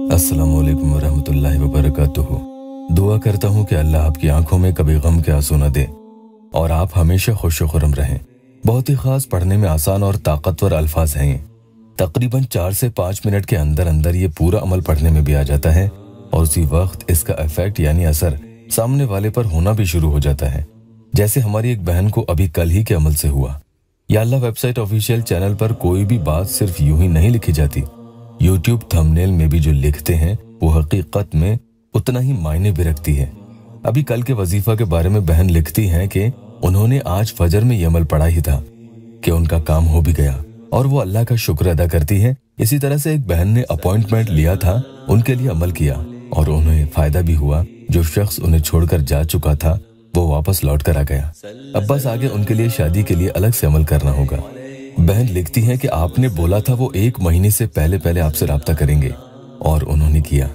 अस्सलामुअलैकुम वरहमतुल्लाहि वबरकातुहू। दुआ करता हूँ कि अल्लाह आपकी आंखों में कभी गम के आंसू न दे और आप हमेशा खुश खुर्रम रहें। बहुत ही खास, पढ़ने में आसान और ताकतवर अल्फाज हैं ये। तकरीबन 4 से 5 मिनट के अंदर अंदर ये पूरा अमल पढ़ने में भी आ जाता है और उसी वक्त इसका इफेक्ट यानी असर सामने वाले पर होना भी शुरू हो जाता है, जैसे हमारी एक बहन को अभी कल ही के अमल से हुआ। या अल्लाह वेबसाइट ऑफिशियल चैनल पर कोई भी बात सिर्फ यूं ही नहीं लिखी जाती। यूट्यूब थंबनेल में भी जो लिखते हैं वो हकीकत में उतना ही मायने भी रखती है। अभी कल के वजीफा के बारे में बहन लिखती हैं कि उन्होंने आज फजर में ये अमल पढ़ा ही था कि उनका काम हो भी गया और वो अल्लाह का शुक्र अदा करती है। इसी तरह से एक बहन ने अपॉइंटमेंट लिया था, उनके लिए अमल किया और उन्हें फायदा भी हुआ। जो शख्स उन्हें छोड़कर जा चुका था वो वापस लौट कर आ गया। अब बस आगे उनके लिए शादी के लिए अलग से अमल करना होगा। बहन लिखती हैं कि आपने बोला था वो 1 महीने से पहले आपसे राब्ता करेंगे और उन्होंने किया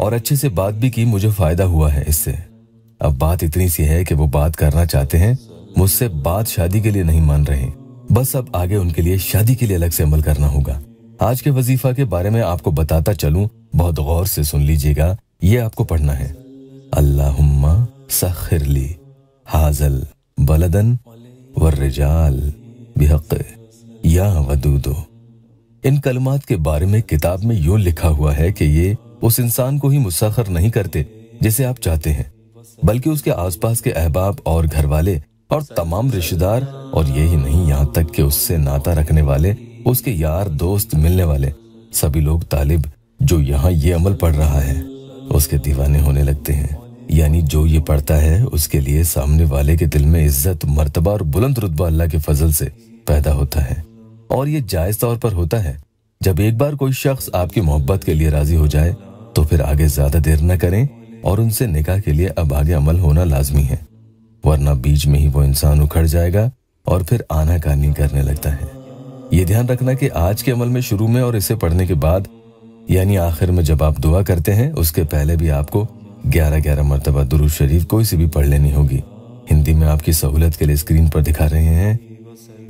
और अच्छे से बात भी की। मुझे फायदा हुआ है इससे। अब बात इतनी सी है कि वो बात करना चाहते हैं मुझसे, बात शादी के लिए नहीं मान रहे। बस अब आगे उनके लिए शादी के लिए अलग से अमल करना होगा। आज के वजीफा के बारे में आपको बताता चलूं, बहुत गौर से सुन लीजिएगा। ये आपको पढ़ना है, अल्लाहुम्मा सखिरली हाजल बलदन वर्रिजाल बिहक़ या वदूदो। इन कलमात के बारे में किताब में यूं लिखा हुआ है कि ये उस इंसान को ही मुसख्खर नहीं करते जिसे आप चाहते हैं, बल्कि उसके आसपास के अहबाब और घर वाले और तमाम रिश्तेदार, और यही नहीं, यहाँ तक कि उससे नाता रखने वाले, उसके यार दोस्त, मिलने वाले सभी लोग तालिब जो यहाँ ये अमल पढ़ रहा है उसके दीवाने होने लगते हैं। यानी जो ये पढ़ता है उसके लिए सामने वाले के दिल में इज्जत, मर्तबा और बुलंद रुतबा अल्लाह के फजल से पैदा होता है। और ये जायज तौर पर होता है। जब एक बार कोई शख्स आपकी मोहब्बत के लिए राजी हो जाए तो फिर आगे ज्यादा देर न करें और उनसे निकाह के लिए अब आगे अमल होना लाजमी है, वरना बीच में ही वो इंसान उखड़ जाएगा और फिर आनाकानी करने लगता है। ये ध्यान रखना कि आज के अमल में शुरू में और इसे पढ़ने के बाद यानी आखिर में जब आप दुआ करते हैं उसके पहले भी आपको 11 मरतबा दुरूद शरीफ कोई सी भी पढ़ लेनी होगी। हिंदी में आपकी सहूलत के लिए स्क्रीन पर दिखा रहे हैं।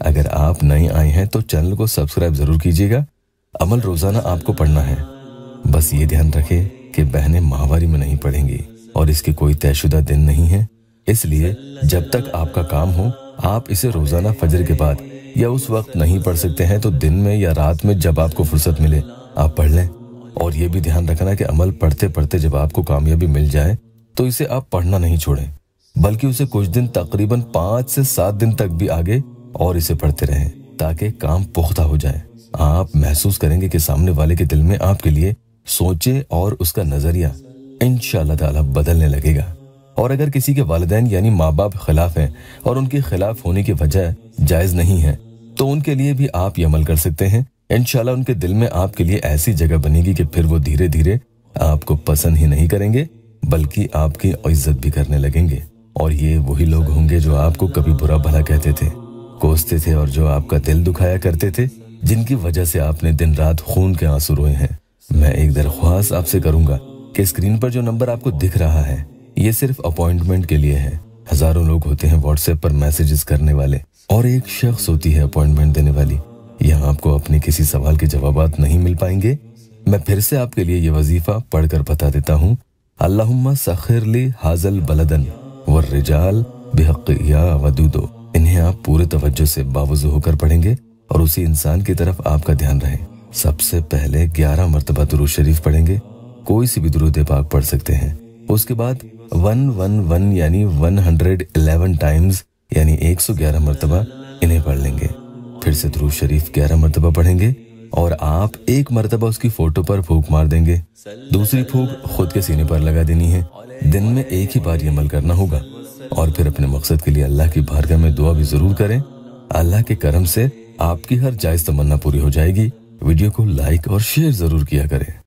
अगर आप नए आए हैं तो चैनल को सब्सक्राइब जरूर कीजिएगा। अमल रोजाना आपको पढ़ना है। बस ये ध्यान रखें कि बहनें माहवारी में नहीं पढ़ेंगी और इसके कोई तयशुदा दिन नहीं है, इसलिए जब तक आपका काम हो आप इसे रोजाना फजर के बाद या उस वक्त नहीं पढ़ सकते हैं तो दिन में या रात में जब आपको फुर्सत मिले आप पढ़ लें। और ये भी ध्यान रखना कि अमल पढ़ते पढ़ते जब आपको कामयाबी मिल जाए तो इसे आप पढ़ना नहीं छोड़ें, बल्कि उसे कुछ दिन, तकरीबन 5 से 7 दिन तक भी आगे और इसे पढ़ते रहें ताकि काम पुख्ता हो जाए। आप महसूस करेंगे कि सामने वाले के दिल में आपके लिए सोचे और उसका नजरिया इंशाअल्लाह ताला बदलने लगेगा। और अगर किसी के वालिदैन यानी माँ बाप खिलाफ हैं और उनके खिलाफ होने की वजह जायज नहीं है तो उनके लिए भी आप ये अमल कर सकते हैं। इंशाअल्लाह उनके दिल में आपके लिए ऐसी जगह बनेगी कि फिर वो धीरे धीरे आपको पसंद ही नहीं करेंगे बल्कि आपकी इज्जत भी करने लगेंगे। और ये वही लोग होंगे जो आपको कभी बुरा भला कहते थे, कोसते थे और जो आपका दिल दुखाया करते थे, जिनकी वजह से आपने दिन रात खून के आंसू रोए हैं। मैं एक दरख्वास्त आपसे करूंगा कि स्क्रीन पर जो नंबर आपको दिख रहा है ये सिर्फ अपॉइंटमेंट के लिए है। हजारों लोग होते हैं व्हाट्सएप पर मैसेजेस करने वाले और एक शख्स होती है अपॉइंटमेंट देने वाली। यहाँ आपको अपने किसी सवाल के जवाबात नहीं मिल पाएंगे। मैं फिर से आपके लिए ये वजीफा पढ़कर बता देता हूँ, अल्लाहुम्मा सखिरली हाजल बलदन वर्रिजाल बिहक़ या वदूदो। इन्हें आप पूरे तवज्जो से बावजू होकर पढ़ेंगे और उसी इंसान की तरफ आपका ध्यान रहे। सबसे पहले 11 मरतबा दुरूद शरीफ पढ़ेंगे, कोई सी भी दुरूद पाक पढ़ सकते हैं। उसके बाद 111 यानी 111 टाइम्स यानी 111 मरतबा इन्हें पढ़ लेंगे। फिर से दुरूद शरीफ 11 मरतबा पढ़ेंगे और आप 1 मरतबा उसकी फोटो पर फूंक मार देंगे। दूसरी फूंक खुद के सीने पर लगा देनी है। दिन में एक ही बार ये अमल करना होगा और फिर अपने मकसद के लिए अल्लाह की बारगाह में दुआ भी जरूर करें। अल्लाह के करम से आपकी हर जायज तमन्ना पूरी हो जाएगी। वीडियो को लाइक और शेयर जरूर किया करें।